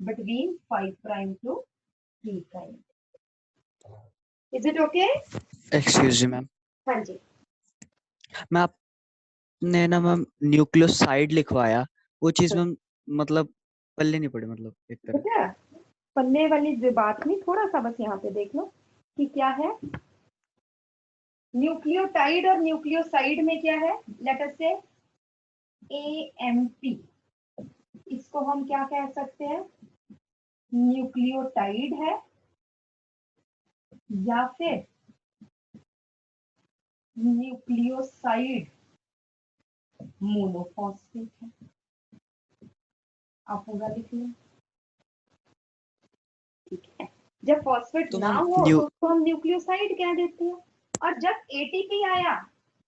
between 5 prime to 3 prime. Is it okay? Excuse me ma'am, हाँ जी। मैं आपने ना मैम न्यूक्लियोसाइड लिखवाया, वो चीज मैम मतलब पल्ले नहीं पड़े, मतलब एक तरह। बेटा पन्ने वाली जो बात नहीं, थोड़ा सा बस यहाँ पे देख लो कि क्या है। न्यूक्लियोटाइड और न्यूक्लियोसाइड में क्या है? लेट अस से एएमपी, इसको हम क्या कह सकते हैं? न्यूक्लियोटाइड है या फिर न्यूक्लियोसाइड मोनोफॉस्फेट है। आप पूरा लिख लें। ठीक है, जब फॉस्फेट तो ना मैम हो तो उसको हम न्यूक्लियोसाइड कह देते हैं, और जब एटीपी आया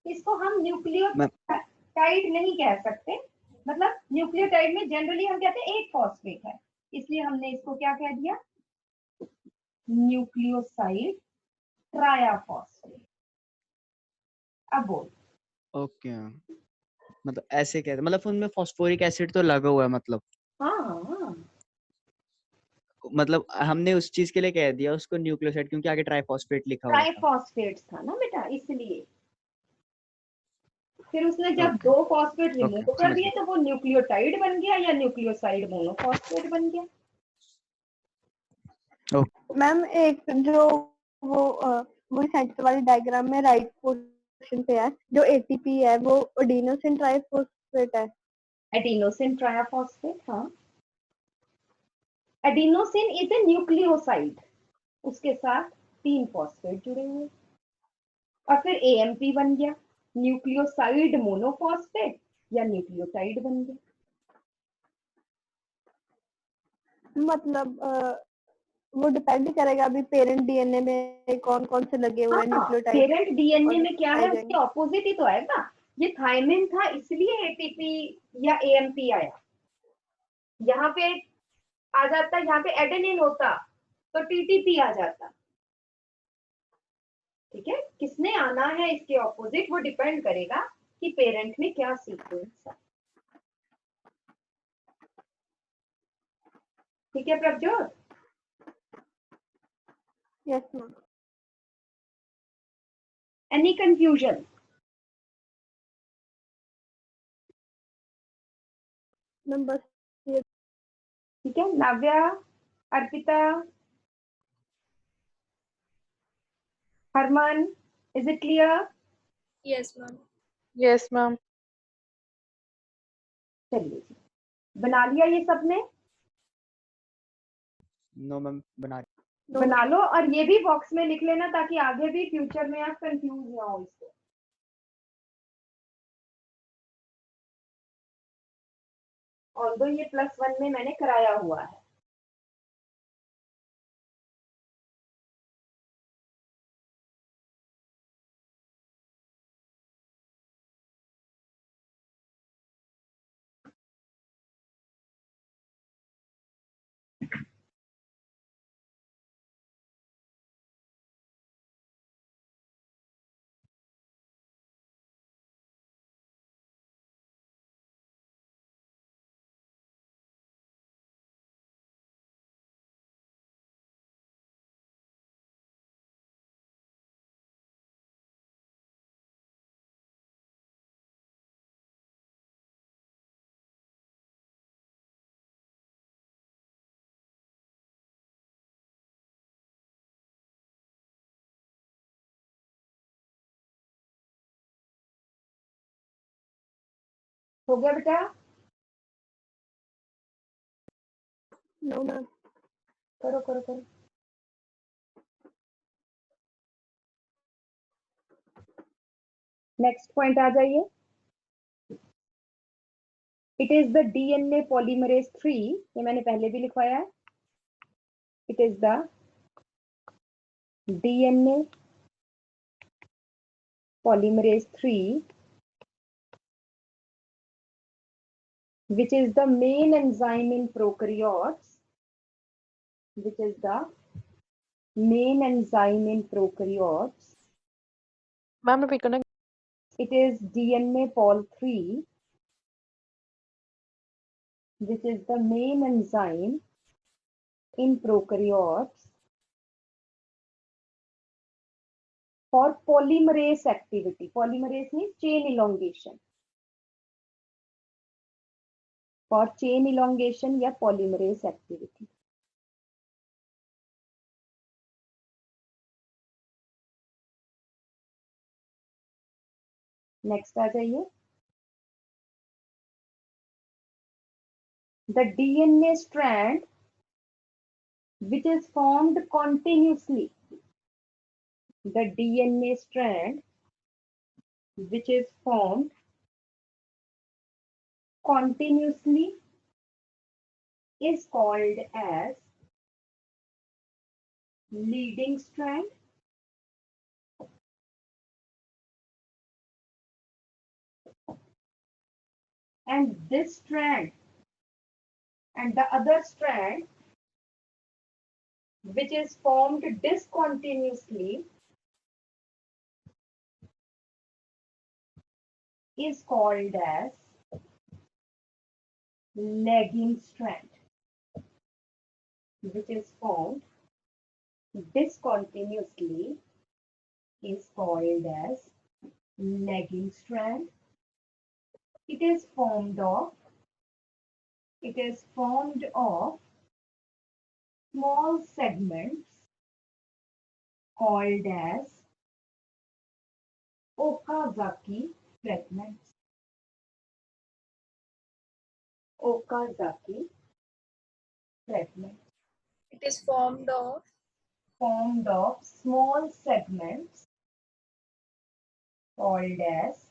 इसको हम न्यूक्लियोटाइड नहीं कह सकते। मतलब न्यूक्लियोटाइड में जनरली हम कहते हैं एक फॉस्फेट है, इसलिए हमने इसको क्या कह दिया? न्यूक्लियोसाइड ट्रायाफॉस्फेट। अब बोल। ओके, मतलब ऐसे कहते, मतलब उनमें फास्फोरिक एसिड तो लगा हुआ है, हाँ, मतलब हमने उस चीज के लिए कह दिया उसको न्यूक्लियोसाइड क्योंकि आगे ट्राइफॉस्फेट लिखा हुआ था। ट्राइफॉस्फेट्स था ना बेटा, इसलिए। फिर उसने जब ओके 2 फॉस्फेट ओके, रिमूव कर समझ दिए गया। तो वो न्यूक्लियोटाइड बन गया या न्यूक्लियोसाइड मोनोफॉस्फेट बन गया। मैम एक जो वो सेंटर वाली डायग्राम में राइट पोर्शन पे है, जो एटीपी है वो एडिनोसिन ट्राइफॉस्फेट है। एडिनोसिन ट्राइफॉस्फेट, हाँ। एडिनोसिन इज ए न्यूक्लियोसाइड, उसके साथ 3 फॉस्फेट जुड़े हुए, और फिर एएमपी बन गया, न्यूक्लियोसाइड मोनोफॉस्फेट या न्यूक्लियोटाइड बन गया। मतलब वो डिपेंड करेगा अभी पेरेंट डीएनए में कौन कौन से लगे हुए हैं हाँ, न्यूक्लियोटाइड पेरेंट डीएनए और में क्या पाए है उसके जाएंगे। ऑपोजिट ही तो आएगा। ये थायमिन था इसलिए एटीपी या एएमपी आया। यहाँ पे आ जाता, यहाँ पे एडेनिन होता तो टीटीपी आ जाता। ठीक है, किसने आना है इसके ऑपोजिट वो डिपेंड करेगा कि पेरेंट में क्या सीक्वेंस है। ठीक है Prabhjot? Yes ma'am. Any confusion? Ma'am बस ये ठीक है, Navya, Arpita, Harman, is it clear? Yes, ma'am. Yes, ma'am. चलिए जी, बना लिया ये सबने? नो मैम, बना बना लो, और ये भी बॉक्स में लिख लेना ताकि आगे भी फ्यूचर में आप कंफ्यूज ना हो इसको। ऑल्दो ये +1 में मैंने कराया हुआ है। हो गया बेटा? No ma'am. करो करो करो। नेक्स्ट पॉइंट आ जाइए। It is the DNA polymerase 3, ये मैंने पहले भी लिखवाया है। It is the DNA polymerase 3 which is the main enzyme in prokaryotes, which is the main enzyme in prokaryotes. Ma'am, repeat करना। It is DNA pol 3 which is the main enzyme in prokaryotes for polymerase activity. Polymerase means chain elongation. For chain elongation या polymerase activity. Next आ जाइए। The DNA strand which is formed continuously. The DNA strand which is formed continuously is called as leading strand. And this strand and the other strand which is formed discontinuously is called as lagging strand, which is formed discontinuously is called as lagging strand. It is formed of small segments called as Okazaki fragments. Okazaki fragments. It is formed of small segments called as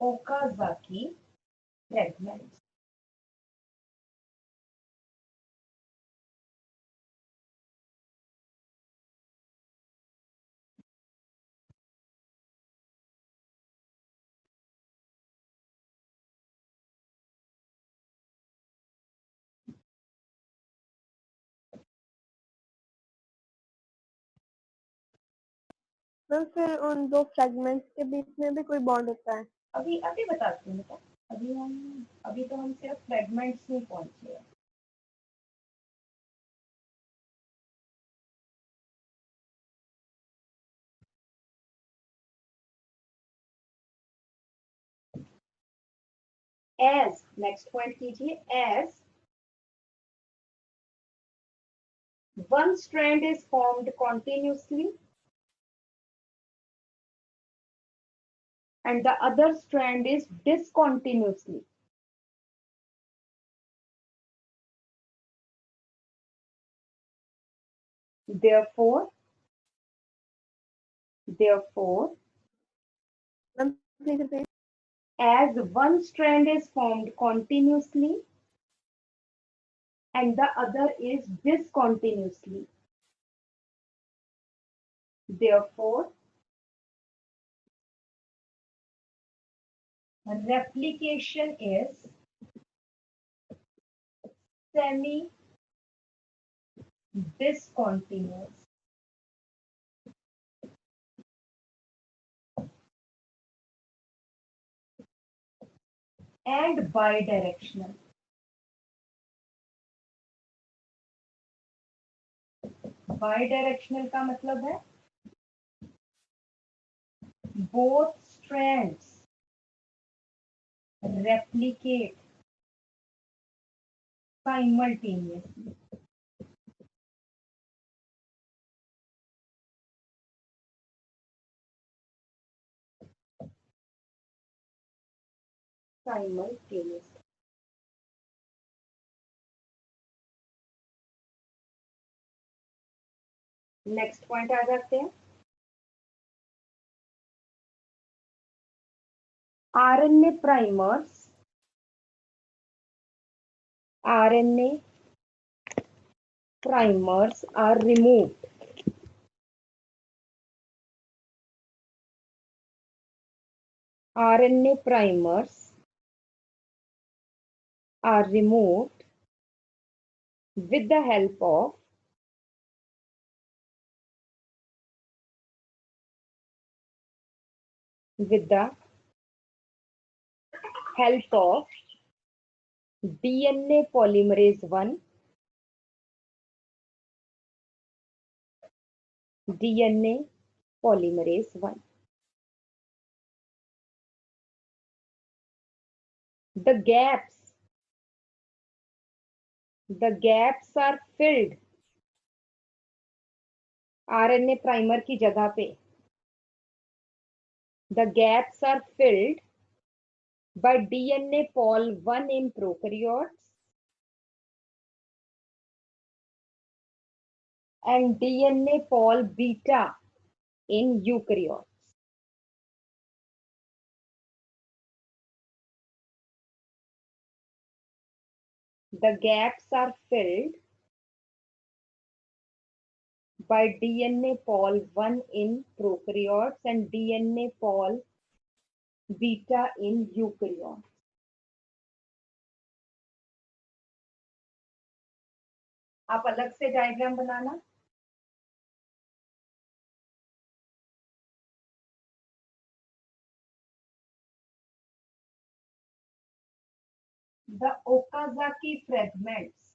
Okazaki fragments. Ma'am फिर उन दो fragments के बीच में भी कोई bond होता है? अभी अभी बताती हूँ बेटा। अभी तो हम सिर्फ फ्रेगमेंट्स में पहुंचे हैं। As next point कीजिए। As one strand is formed continuously and the other strand is discontinuously. Therefore, ma'am please repeat. as one strand is formed continuously and the other is discontinuously. Therefore, replication is semi-discontinuous. And bidirectional. Bidirectional का मतलब है both strands replicate simultaneously. simultaneously. Next point आ जाते हैं। RNA primers are removed RNA primers are removed with the help of DNA polymerase 1, DNA polymerase 1. The gaps are filled RNA primer की जगह पे the gaps are filled by DNA pol 1 in prokaryotes and DNA pol beta in eukaryotes. The gaps are filled by DNA pol 1 in prokaryotes and DNA pol beta in eukaryotes. आप अलग से diagram banana. The Okazaki fragments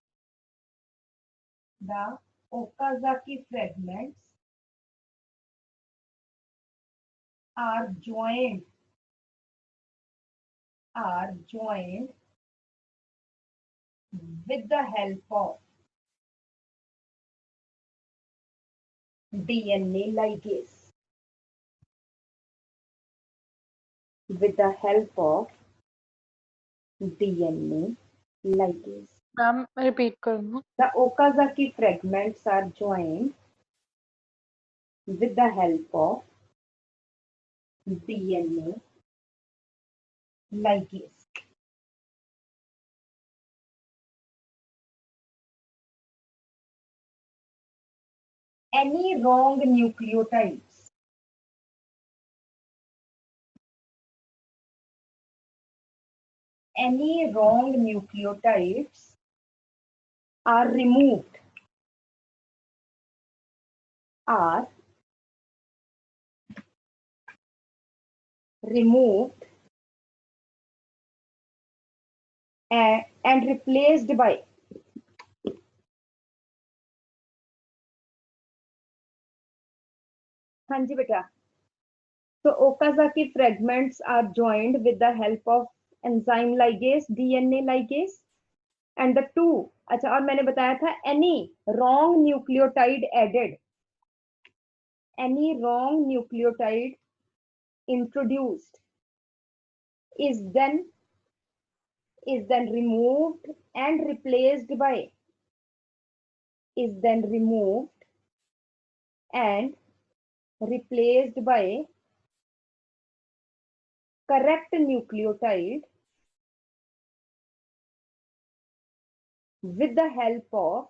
are joined with the help of DNA ligase. With the help of DNA ligase. Ma'am repeat करना। The Okazaki fragments are joined with the help of DNA ligase. Any wrong nucleotides are removed and replaced by हाँ जी बेटा। So Okazaki fragments are joined with the help of enzyme ligase, DNA ligase, and the two, अच्छा और मैंने बताया था any wrong nucleotide introduced is then removed and replaced by correct nucleotide with the help of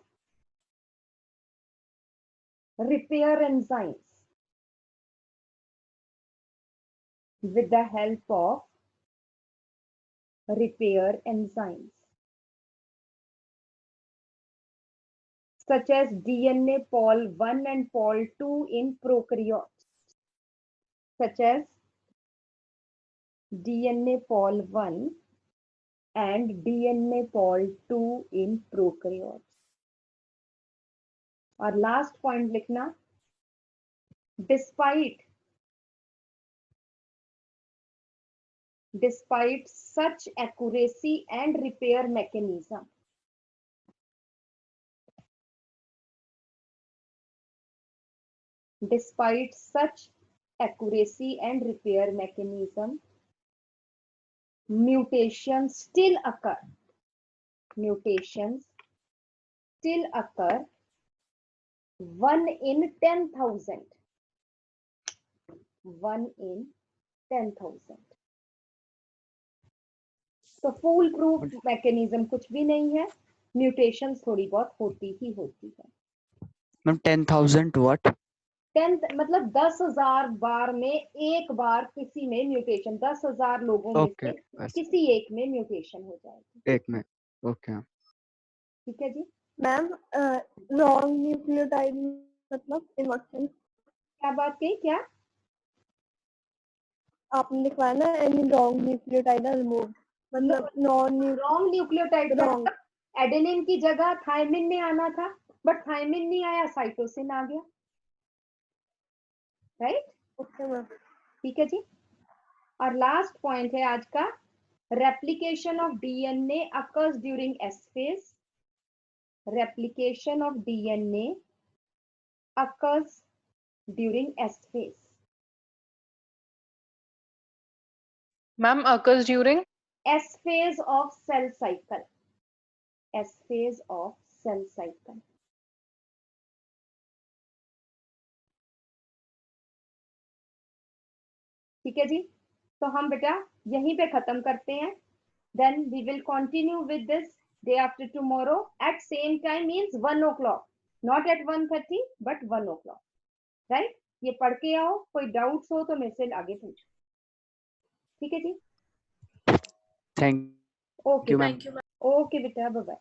repair enzymes. Such as DNA pol 1 and pol 2 in prokaryotes. Such as DNA pol 1 and DNA pol 2 in prokaryotes. और last point लिखना, despite such accuracy and repair mechanism, mutations still occur. Mutations still occur 1 in 10,000. 1 in 10,000. तो फूल proof mechanism कुछ भी नहीं है, mutations थोड़ी बहुत होती ही होती है। Ma'am 10,000 what? 10 मतलब 10,000 बार में एक बार किसी में म्यूटेशन, 10,000 लोगों में ओके से किसी एक में म्यूटेशन हो जाएगी। एक में ओके ठीक है जी। मैम रॉन्ग न्यूक्लियोटाइड मतलब इन व्हाट सेंस? क्या बात कही? क्या आपने लिखवाया ना एनी रॉन्ग न्यूक्लियोटाइड रिमूव, मतलब non wrong nucleotide Wrong. Adenine की जगह थायमिन ने आना था, बट थायमिन नहीं आया, साइटोसिन आ गया। Right, okay ma'am. ठीक है जी। और लास्ट पॉइंट है आज का, replication of DNA occurs during S phase. Replication of DNA occurs during S phase. Ma'am, occurs during? S phase of cell cycle. S phase of cell cycle. ठीक है जी, तो हम बेटा यहीं पे खत्म करते हैं। Then we will continue with this day after tomorrow at same time, means 1 o'clock, not at 1:30 but 1 o'clock. Right? ये पढ़ के आओ, कोई डाउट्स हो तो मेरे से आगे पूछो। ठीक है जी, thank okay you ma'am. Thank you, ma'am. Okay बेटा, बाय बाय।